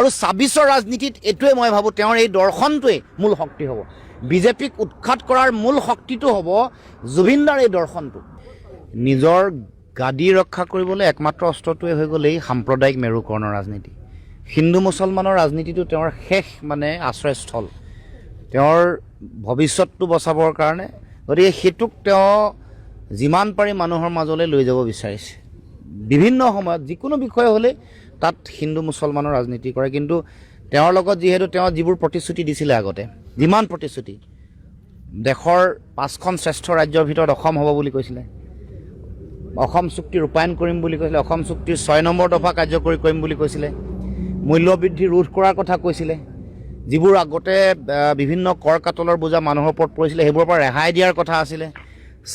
আৰু ২৬ৰ ৰাজনীতিত এইটোৱে মই ভাবোঁ তেওঁৰ এই দৰ্শনটোৱে মূল শক্তি হ'ব। বিজেপিক উৎখাত কৰাৰ মূল শক্তিটো হ'ব জুবিনদাৰ এই দৰ্শনটো। নিজৰ গাদী ৰক্ষা কৰিবলৈ একমাত্ৰ অস্ত্ৰটোৱে হৈ গ'ল এই সাম্প্ৰদায়িক মেৰুকৰণৰ ৰাজনীতি। হিন্দু মুছলমানৰ ৰাজনীতিটো তেওঁৰ শেষ আশ্ৰয়স্থল, তেওঁৰ ভৱিষ্যতটো বচাবৰ কাৰণে। গতিকে সেইটোক তেওঁ যিমান পাৰি মানুহৰ মাজলৈ লৈ যাব বিচাৰিছে। বিভিন্ন সময়ত যিকোনো বিষয় হ'লে তাত হিন্দু মুছলমানৰ ৰাজনীতি কৰে, কিন্তু তেওঁৰ লগত যিহেতু তেওঁ যিবোৰ প্ৰতিশ্ৰুতি দিছিলে আগতে, যিমান প্ৰতিশ্ৰুতি, দেশৰ 5খন শ্ৰেষ্ঠ ৰাজ্যৰ ভিতৰত অসম হ'ব বুলি কৈছিলে, অসম চুক্তি ৰূপায়ণ কৰিম বুলি কৈছিলে, অসম চুক্তিৰ 6 নম্বৰ দফা কাৰ্যকৰী কৰিম বুলি কৈছিলে, মূল্যবৃদ্ধি ৰোধ কৰাৰ কথা কৈছিলে, যিবোৰ আগতে বিভিন্ন কৰ কাটলৰ বোজা মানুহৰ ওপৰত পৰিছিলে সেইবোৰৰ পৰা ৰেহাই দিয়াৰ কথা আছিলে,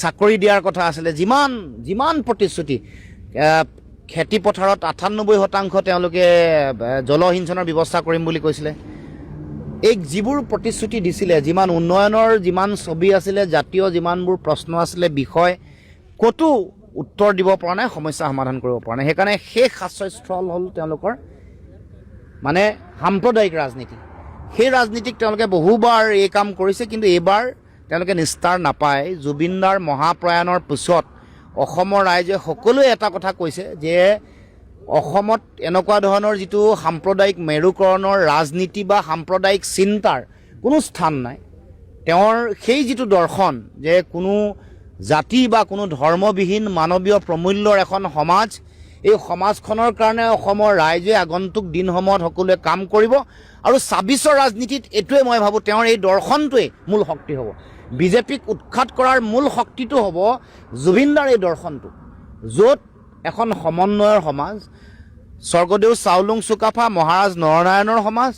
চাকৰি দিয়াৰ কথা আছিলে, যিমান প্ৰতিশ্ৰুতি, খেতি পথাৰত ৯৮% তেওঁলোকে জলসিঞ্চনৰ ব্যৱস্থা কৰিম বুলি কৈছিলে, এই যিবোৰ প্ৰতিশ্ৰুতি দিছিলে, যিমান উন্নয়নৰ যিমান ছবি আছিলে, জাতীয় যিমানবোৰ প্ৰশ্ন আছিলে, বিষয় ক'তো উত্তৰ দিব পৰা নাই, সমস্যা সমাধান কৰিব পৰা নাই। সেইকাৰণে শেষ আশ্ৰয়স্থল হ'ল তেওঁলোকৰ সাম্প্ৰদায়িক ৰাজনীতি। সেই ৰাজনীতিক তেওঁলোকে বহুবাৰ এই কাম কৰিছে, কিন্তু এইবাৰ তেওঁলোকে নিস্তাৰ নাপায়। জুবিনদাৰ মহাপ্ৰয়াণৰ পিছত অসমৰ ৰাইজে সকলোৱে এটা কথা কৈছে যে অসমত এনেকুৱা ধৰণৰ যিটো সাম্প্ৰদায়িক মেৰুকৰণৰ ৰাজনীতি বা সাম্প্ৰদায়িক চিন্তাৰ কোনো স্থান নাই। তেওঁৰ সেই যিটো দৰ্শন যে কোনো জাতি বা কোনো ধৰ্মবিহীন মানৱীয় প্ৰমূল্যৰ এখন সমাজ, এই সমাজখনৰ কাৰণে অসমৰ ৰাইজে আগন্তুক দিনসমূহত সকলোৱে কাম কৰিব। আৰু ২৬ৰ ৰাজনীতিত এইটোৱে মই ভাবোঁ তেওঁৰ এই দৰ্শনটোৱে মূল শক্তি হ'ব। বিজেপিক উৎখাত কৰাৰ মূল শক্তিটো হ'ব জুবিনদাৰ এই দৰ্শনটো, য'ত এখন সমন্বয়ৰ সমাজ, স্বৰ্গদেউ চাওলুং চুকাফা, মহাৰাজ নৰনাৰায়ণৰ সমাজ,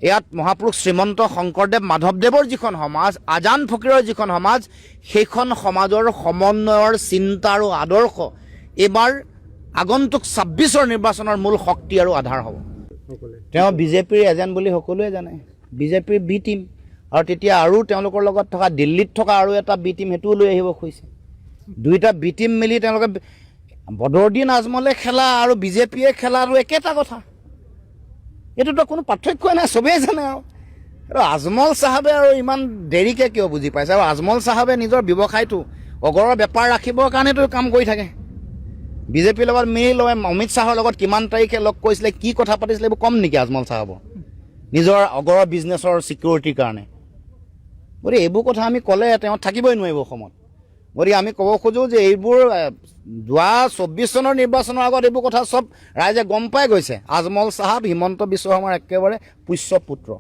ইয়াত মহাপুৰুষ শ্ৰীমন্ত শংকৰদেৱ মাধৱদেৱৰ যিখন সমাজ, আজান ফকীৰৰ যিখন সমাজ, সেইখন সমাজৰ সমন্বয়ৰ চিন্তা আৰু আদৰ্শ এইবাৰ আগন্তুক ২৬ৰ নিৰ্বাচনৰ মূল শক্তি আৰু আধাৰ হ'ব। তেওঁ বিজেপিৰ এজেণ্ট বুলি সকলোৱে জানে, বিজেপিৰ বি টিম, আৰু তেতিয়া আৰু তেওঁলোকৰ লগত থকা দিল্লীত থকা আৰু এটা বি টিম সেইটোও লৈ আহিব খুজিছে। দুইটা বি টিম মিলি তেওঁলোকে বদৰুদ্দিন আজমলে খেলা আৰু বিজেপিয়ে খেলা আৰু একেটা কথা, এইটোতো কোনো পাৰ্থক্যই নাই, চবেই জানে। আৰু আজমল চাহাবে আৰু ইমান দেৰিকৈ কিয় বুজি পাইছে? আৰু আজমল চাহাবে নিজৰ ব্যৱসায়টো অগৰৰ বেপাৰ ৰাখিবৰ কাৰণেতো কাম কৰি থাকে। বিজেপিৰ লগত মিলি লৈ অমিত শ্বাহৰ লগত কিমান তাৰিখে লগ কৰিছিলে, কি কথা পাতিছিলে, এইবোৰ কম নেকি আজমল চাহাবৰ নিজৰ অগৰৰ বিজনেছৰ ছিকিউৰিটিৰ কাৰণে? গতিকে এইবোৰ কথা আমি ক'লে তেওঁ থাকিবই নোৱাৰিব অসমত। গতিকে আমি ক'ব খোজোঁ যে এইবোৰ যোৱা ২৪ চনৰ নিৰ্বাচনৰ আগত এইবোৰ কথা চব ৰাইজে গম পাই গৈছে। আজমল চাহাব হিমন্ত বিশ্ব শৰ্মাৰ একেবাৰে পুষ্য পুত্ৰ।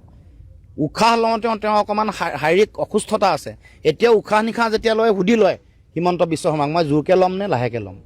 উশাহ লওঁতে তেওঁ অকণমান শাৰীৰিক অসুস্থতা আছে, এতিয়া উশাহ নিশাহ যেতিয়া লয় সুধি লয় হিমন্ত বিশ্ব শৰ্মাক, মই জোৰকৈ ল'ম নে লাহেকৈ ল'ম।